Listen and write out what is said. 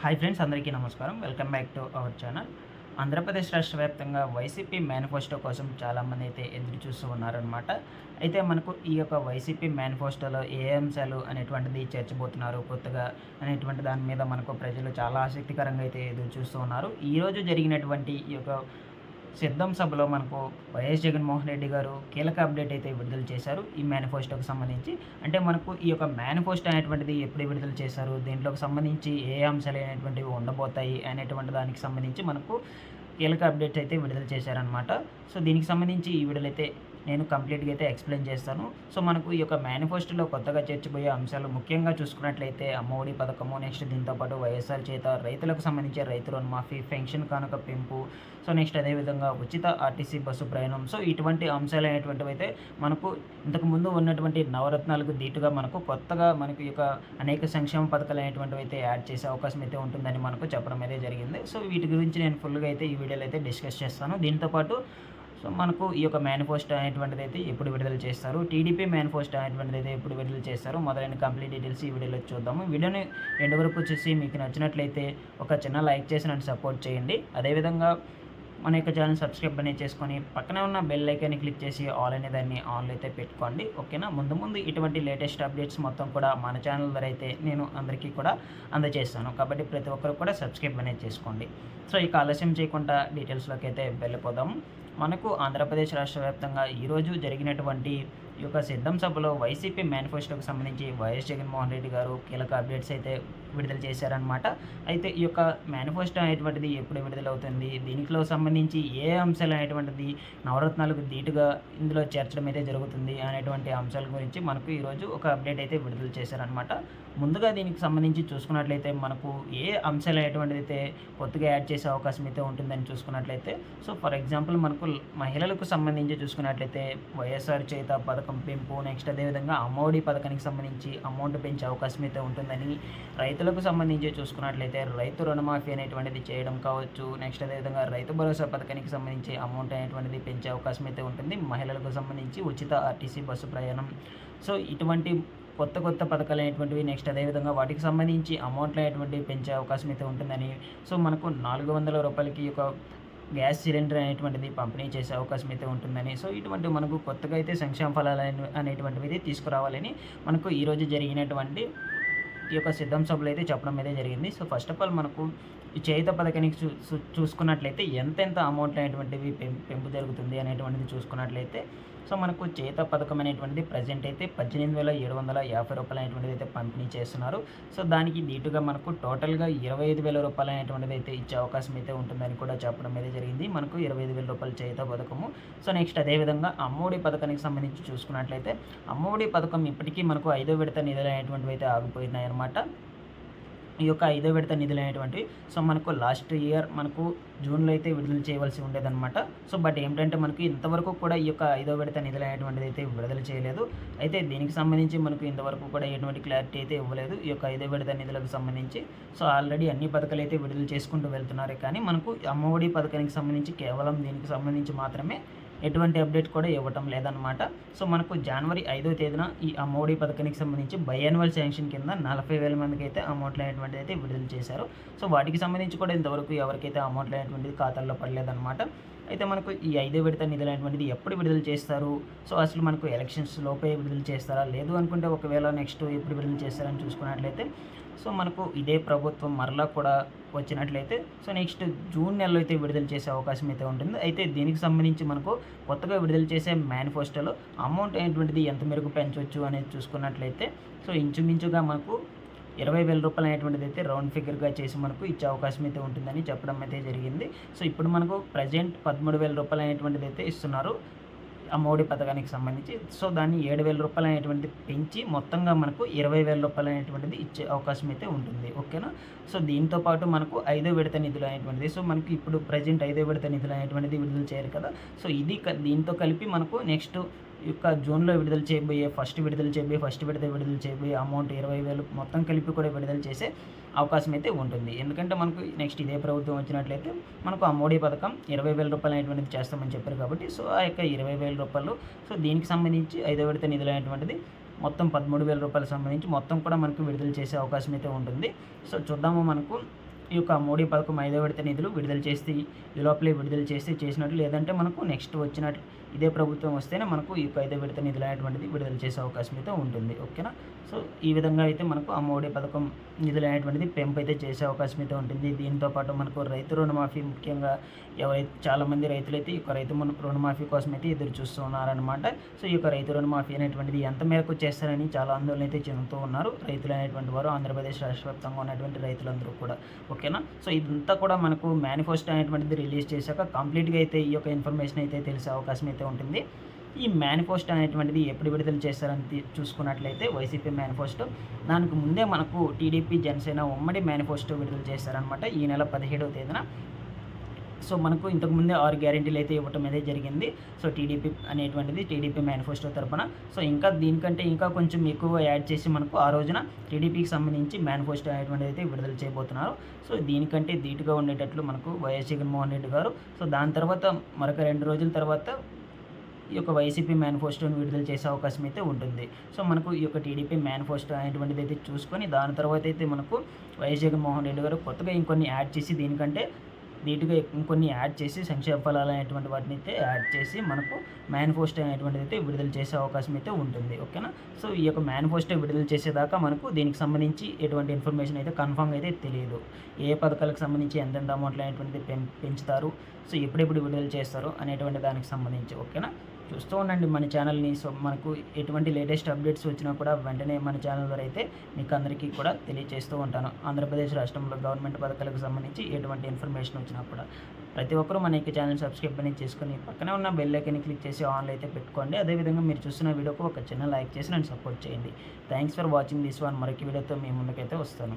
Hi friends, అందరికీ నమస్కారం. Welcome back to our channel. Andhra Pradesh రాష్ట్ర వ్యాప్తంగా వైసీపీ మేనిఫెస్టో కోసం చాలామంది అయితే ఎదురు చూస్తూ ఉన్నారనమాట. అయితే మనకు ఈ యొక్క వైసీపీ మేనిఫెస్టోలో ఏ అంశాలు అనేటువంటిది చేర్చబోతున్నారు కొత్తగా అనేటువంటి దాని మీద మనకు ప్రజలు చాలా ఆసక్తికరంగా అయితే ఎదురు చూస్తూ ఉన్నారు. ఈరోజు జరిగినటువంటి ఈ యొక్క సిద్ధం సభలో మనకు వైఎస్ జగన్మోహన్ రెడ్డి గారు కీలక అప్డేట్ అయితే విడుదల చేశారు ఈ మేనిఫెస్టోకి సంబంధించి. అంటే మనకు ఈ యొక్క మేనిఫెస్టో అనేటువంటిది ఎప్పుడు విడుదల చేశారు, దీంట్లోకి సంబంధించి ఏ అంశాలు అనేటువంటివి ఉండబోతాయి అనేటువంటి దానికి సంబంధించి మనకు కీలక అప్డేట్స్ అయితే విడుదల చేశారనమాట. సో దీనికి సంబంధించి ఈ వీడియోలో నేను కంప్లీట్గా అయితే ఎక్స్ప్లెయిన్ చేస్తాను. సో మనకు ఈ యొక్క మేనిఫెస్టోలో కొత్తగా చేర్చబోయే అంశాలు ముఖ్యంగా చూసుకున్నట్లయితే అమ్మఒడి పథకము, నెక్స్ట్ దీంతోపాటు వైఎస్ఆర్ చేత రైతులకు సంబంధించి రైతు రుణమాఫీ, పెన్షన్ కానుక పెంపు, సో నెక్స్ట్ అదేవిధంగా ఉచిత ఆర్టీసీ బస్సు ప్రయాణం. సో ఇటువంటి అంశాలు అనేటువంటివి అయితే మనకు ఇంతకుముందు ఉన్నటువంటి నవరత్నాలకు దీటుగా మనకు కొత్తగా మనకు ఈ యొక్క అనేక సంక్షేమ పథకాలు అనేటువంటివి అయితే యాడ్ చేసే అవకాశం అయితే ఉంటుందని మనకు చెప్పడం అయితే జరిగింది. సో వీటి గురించి నేను ఫుల్గా అయితే ఈ వీడియోలో అయితే డిస్కస్ చేస్తాను. దీంతోపాటు సో మనకు ఈ యొక్క మేనిఫెస్టో అనేటువంటిది అయితే ఎప్పుడు విడుదల చేస్తారు, టీడీపీ మేనిఫెస్టో అనేటువంటిది అయితే ఎప్పుడు విడుదల చేస్తారు, మొదలైన కంప్లీట్ డీటెయిల్స్ ఈ వీడియోలో చూద్దాము. వీడియోని ఎండ్ వరకు చూసి మీకు నచ్చినట్లయితే ఒక చిన్న లైక్ చేసి నన్ను సపోర్ట్ చేయండి. అదేవిధంగా మన యొక్క ఛానల్ సబ్స్క్రైబ్ అనేది చేసుకొని పక్కనే ఉన్న బెల్ ఐకాన్ని క్లిక్ చేసి ఆల్ అనే దాన్ని ఆన్లో అయితే పెట్టుకోండి. ఓకేనా. ముందు ఇటువంటి లేటెస్ట్ అప్డేట్స్ మొత్తం కూడా మన ఛానల్ ద్వారా అయితే నేను అందరికీ కూడా అందజేస్తాను. కాబట్టి ప్రతి ఒక్కరు కూడా సబ్స్క్రైబ్ అనేది చేసుకోండి. సో ఇక ఆలస్యం చేయకుండా డీటెయిల్స్లోకి అయితే వెళ్ళిపోదాము. మనకు ఆంధ్రప్రదేశ్ రాష్ట్ర వ్యాప్తంగా ఈరోజు జరిగినటువంటి ఈ యొక్క సిద్ధం సభలో వైసీపీ మేనిఫెస్టోకి సంబంధించి వైఎస్ జగన్మోహన్ రెడ్డి గారు కీలక అప్డేట్స్ అయితే విడుదల చేశారనమాట. అయితే ఈ యొక్క మేనిఫెస్టో అనేటువంటిది ఎప్పుడు విడుదలవుతుంది, దీనిలో సంబంధించి ఏ అంశాలు అనేటువంటిది నవరత్నాలకు ధీటుగా ఇందులో చేర్చడం అయితే జరుగుతుంది అనేటువంటి అంశాల గురించి మనకు ఈరోజు ఒక అప్డేట్ అయితే విడుదల చేశారనమాట. ముందుగా దీనికి సంబంధించి చూసుకున్నట్లయితే మనకు ఏ అంశాలు అనేటువంటిది అయితే కొత్తగా యాడ్ చేసే అవకాశం అయితే ఉంటుందని చూసుకున్నట్లయితే, సో ఫర్ ఎగ్జాంపుల్ మనకు మహిళలకు సంబంధించి చూసుకున్నట్లయితే వైఎస్ఆర్ చేత పథకం పెంపు, నెక్స్ట్ అదేవిధంగా అమ్మఒడి పథకానికి సంబంధించి అమౌంట్ పెంచే అవకాశం అయితే ఉంటుందని, రైతులకు సంబంధించి చూసుకున్నట్లయితే రైతు రుణమాఫీ అనేటువంటిది చేయడం కావచ్చు, నెక్స్ట్ అదేవిధంగా రైతు భరోసా పథకానికి సంబంధించి అమౌంట్ అనేటువంటిది పెంచే అవకాశం అయితే ఉంటుంది, మహిళలకు సంబంధించి ఉచిత ఆర్టీసీ బస్సు ప్రయాణం. సో ఇటువంటి కొత్త పథకాలు అనేటువంటివి, నెక్స్ట్ అదేవిధంగా వాటికి సంబంధించి అమౌంట్లు అనేటువంటివి పెంచే అవకాశం అయితే ఉంటుందని, సో మనకు 400 రూపాయలకి ఒక గ్యాస్ సిలిండర్ అనేటువంటిది పంపిణీ చేసే అవకాశం అయితే ఉంటుందని, సో ఇటువంటి మనకు కొత్తగా అయితే సంక్షేమ ఫలాలు అనేటువంటివి తీసుకురావాలని మనకు ఈరోజు జరిగినటువంటి ఈ యొక్క సిద్ధం సభలో అయితే చెప్పడం అయితే జరిగింది. సో ఫస్ట్ ఆఫ్ ఆల్ మనకు ఈ చేయుత పథకానికి చూసుకున్నట్లయితే ఎంతెంత అమౌంట్ అనేటువంటివి పెంపు జరుగుతుంది అనేటువంటిది చూసుకున్నట్లయితే, సో మనకు చేయుత పథకం అనేటువంటిది ప్రజెంట్ అయితే 18,750 రూపాయలు అనేటువంటిది అయితే పంపిణీ చేస్తున్నారు. సో దానికి దీటుగా మనకు టోటల్గా 25,000 రూపాయలు అనేటువంటిది అయితే ఇచ్చే అవకాశం అయితే ఉంటుందని కూడా చెప్పడం అయితే జరిగింది. మనకు 25,000 రూపాయల చేయుత పథకము. సో నెక్స్ట్ అదేవిధంగా అమ్మఒడి పథకానికి సంబంధించి చూసుకున్నట్లయితే, అమ్మఒడి పథకం ఇప్పటికీ మనకు 5వ విడత నిధులు అనేటువంటివి అయితే ఆగిపోయినాయన్నమాట. ఈ యొక్క 5వ విడత నిధులు అనేటువంటివి సో మనకు లాస్ట్ ఇయర్ మనకు జూన్లో అయితే విడుదల చేయవలసి ఉండేదన్నమాట. సో బట్ ఏంటంటే మనకి ఇంతవరకు కూడా ఈ యొక్క 5వ విడత నిధులు అనేటువంటిది అయితే విడుదల చేయలేదు. అయితే దీనికి సంబంధించి మనకు ఇంతవరకు కూడా ఎటువంటి క్లారిటీ అయితే ఇవ్వలేదు ఈ యొక్క 5వ విడత నిధులకు సంబంధించి. సో ఆల్రెడీ అన్ని పథకాలు అయితే విడుదల చేసుకుంటూ వెళ్తున్నారు, కానీ మనకు అమ్మఒడి పథకానికి సంబంధించి కేవలం దీనికి సంబంధించి మాత్రమే ఎటువంటి అప్డేట్ కూడా ఇవ్వటం లేదనమాట. సో మనకు జనవరి 5వ తేదీన ఈ అమ్మఒడి పథకానికి సంబంధించి బైయాన్యువల్ శాంక్షన్ కింద 40,000 మందికి అయితే అమౌంట్లు అనేటువంటిది అయితే విడుదల చేశారు. సో వాటికి సంబంధించి కూడా ఇంతవరకు ఎవరికైతే అమౌంట్లు అనేటువంటిది ఖాతాల్లో పడలేదన్నమాట. అయితే మనకు ఈ 5వ విడత నిధులు అనేటువంటిది ఎప్పుడు విడుదల చేస్తారు, సో అసలు మనకు ఎలక్షన్స్ లోపే విడుదల చేస్తారా, లేదు అనుకుంటే ఒకవేళ నెక్స్ట్ ఎప్పుడు విడుదల చేస్తారని చూసుకున్నట్లయితే, సో మనకు ఇదే ప్రభుత్వం మరలా కూడా వచ్చినట్లయితే సో నెక్స్ట్ జూన్ నెలలో అయితే విడుదల చేసే అవకాశం అయితే ఉంటుంది. అయితే దీనికి సంబంధించి మనకు కొత్తగా విడుదల చేసే మేనిఫెస్టోలో అమౌంట్ అనేటువంటిది ఎంత మేరకు పెంచవచ్చు అనేది చూసుకున్నట్లయితే, సో ఇంచుమించుగా మనకు 20,000 రూపాయలు అనేటువంటిది అయితే రౌండ్ ఫిగర్గా చేసి మనకు ఇచ్చే అవకాశం అయితే ఉంటుందని చెప్పడం అయితే జరిగింది. సో ఇప్పుడు మనకు ప్రజెంట్ 13,000 రూపాయలు అనేటువంటిది అయితే ఇస్తున్నారు అమ్మఒడి పథకానికి సంబంధించి. సో దాన్ని 7,000 రూపాయలు అనేటువంటిది పెంచి మొత్తంగా మనకు 20,000 రూపాయలు అనేటువంటిది ఇచ్చే అవకాశం అయితే ఉంటుంది. ఓకేనా. సో దీంతో పాటు మనకు 5వ విడత నిధులు అనేటువంటిది, సో మనకి ఇప్పుడు ప్రజెంట్ 5వ విడత నిధులు అనేటువంటిది విడుదల చేయాలి కదా. సో ఇది దీంతో కలిపి మనకు నెక్స్ట్ యొక్క జూన్లో విడుదల చేయబోయే ఫస్ట్ విడత విడుదల చేయబోయే అమౌంట్ 20,000 మొత్తం కలిపి కూడా విడుదల చేసే అవకాశం అయితే ఉంటుంది. ఎందుకంటే మనకు నెక్స్ట్ ఇదే ప్రభుత్వం వచ్చినట్లయితే మనకు అమ్మఒడి పథకం 20,000 రూపాయలు అనేటువంటిది చేస్తామని చెప్పారు కాబట్టి, సో ఆ యొక్క 20,000 రూపాయలు సో దీనికి సంబంధించి 5వ విడత నిధులు అనేటువంటిది మొత్తం 13,000 రూపాయలకు సంబంధించి మొత్తం కూడా మనకు విడుదల చేసే అవకాశం అయితే ఉంటుంది. సో చూద్దాము మనకు ఈ యొక్క మోడీ పథకం 5వ విడత నిధులు విడుదల చేస్తే ఈ లోపలే విడుదల చేసినట్లు, లేదంటే మనకు నెక్స్ట్ వచ్చినట్లు ఇదే ప్రభుత్వం వస్తేనే మనకు ఈ యొక్క 5వ విడత నిధులు అనేటువంటిది విడుదల చేసే అవకాశం అయితే ఉంటుంది. ఓకేనా. సో ఈ విధంగా అయితే మనకు ఆ మోడీ పథకం నిధులు అనేటువంటిది పెంపు అయితే చేసే అవకాశం అయితే ఉంటుంది. దీంతో పాటు మనకు రైతు రుణమాఫీ, ముఖ్యంగా ఎవరైతే చాలామంది రైతులైతే ఈ యొక్క రుణమాఫీ కోసం అయితే ఎదురు చూస్తూ ఉన్నారనమాట. సో ఈ యొక్క రైతు రుణమాఫీ అనేటువంటిది ఎంత మేరకు చేస్తారని చాలా ఆందోళన అయితే చెందుతూ ఉన్నారు రైతులు అనేటువంటి వారు, ఆంధ్రప్రదేశ్ రాష్ట్ర వ్యాప్తంగా ఉన్నటువంటి రైతులందరూ కూడా. ఓకేనా. సో ఇదంతా కూడా మనకు మేనిఫెస్టో అనేటువంటిది రిలీజ్ చేశాక కంప్లీట్గా అయితే ఈ యొక్క ఇన్ఫర్మేషన్ అయితే తెలిసే అవకాశం అయితే ఉంటుంది. ఈ మేనిఫెస్టో అనేటువంటిది ఎప్పుడు విడుదల చేస్తారని చూసుకున్నట్లయితే వైసీపీ మేనిఫెస్టో, దానికి ముందే మనకు టీడీపీ జనసేన ఉమ్మడి మేనిఫెస్టో విడుదల చేస్తారనమాట ఈ నెల 17వ తేదీన. సో మనకు ఇంతకుముందే 6 గ్యారెంటీలు అయితే ఇవ్వటం అయితే జరిగింది. సో టీడీపీ మేనిఫెస్టో తరపున. సో ఇంకా దీనికంటే ఇంకా కొంచెం ఎక్కువ యాడ్ చేసి మనకు ఆ రోజున టీడీపీకి సంబంధించి మేనిఫెస్టో అనేటువంటిది అయితే విడుదల చేయబోతున్నారు. సో దీనికంటే ధీటుగా ఉండేటట్లు మనకు వైఎస్ జగన్మోహన్ రెడ్డి గారు, సో దాని తర్వాత మరొక 2 రోజుల తర్వాత ఈ యొక్క వైసీపీ మేనిఫెస్టోని విడుదల చేసే అవకాశం అయితే ఉంటుంది. సో మనకు ఈ యొక్క టీడీపీ మేనిఫెస్టో అనేటువంటిది అయితే చూసుకొని దాని తర్వాత అయితే మనకు వైఎస్ జగన్మోహన్ రెడ్డి గారు కొత్తగా ఇంకొన్ని యాడ్ చేసి, దీనికంటే ధీటుగా ఇంకొన్ని యాడ్ చేసి, సంక్షేమ ఫలాలు అనేటువంటి వాటిని అయితే యాడ్ చేసి మనకు మేనిఫెస్టో అనేటువంటిది అయితే విడుదల చేసే అవకాశం అయితే ఉంటుంది. ఓకేనా. సో ఈ యొక్క మేనిఫెస్టో విడుదల చేసేదాకా మనకు దీనికి సంబంధించి ఎటువంటి ఇన్ఫర్మేషన్ అయితే కన్ఫామ్గా అయితే తెలియదు. ఏ పథకాలకు సంబంధించి ఎంతెంత అమౌంట్లు అనేటువంటిది పెంచుతారు, సో ఎప్పుడెప్పుడు విడుదల చేస్తారు అనేటువంటి దానికి సంబంధించి. ఓకేనా. చూస్తూ ఉండండి మన ఛానల్ని. సో మనకు ఎటువంటి లేటెస్ట్ అప్డేట్స్ వచ్చినా కూడా వెంటనే మన ఛానల్ ద్వారా అయితే మీకు అందరికీ కూడా తెలియజేస్తూ ఉంటాను. ఆంధ్రప్రదేశ్ రాష్ట్రంలో గవర్నమెంట్ పథకాలకు సంబంధించి ఎటువంటి ఇన్ఫర్మేషన్ వచ్చినా కూడా ప్రతి ఒక్కరూ మన యొక్క ఛానల్ సబ్స్క్రైబ్ అనేది చేసుకొని పక్కనే ఉన్న బెల్ ఐకాన్ని క్లిక్ చేసి ఆన్లో అయితే పెట్టుకోండి. అదేవిధంగా మీరు చూస్తున్న వీడియోకు ఒక చిన్న లైక్ చేసి నన్ను సపోర్ట్ చేయండి. Thanks for watching this one. మరొక వీడియోతో మీ ముందుకైతే వస్తాను.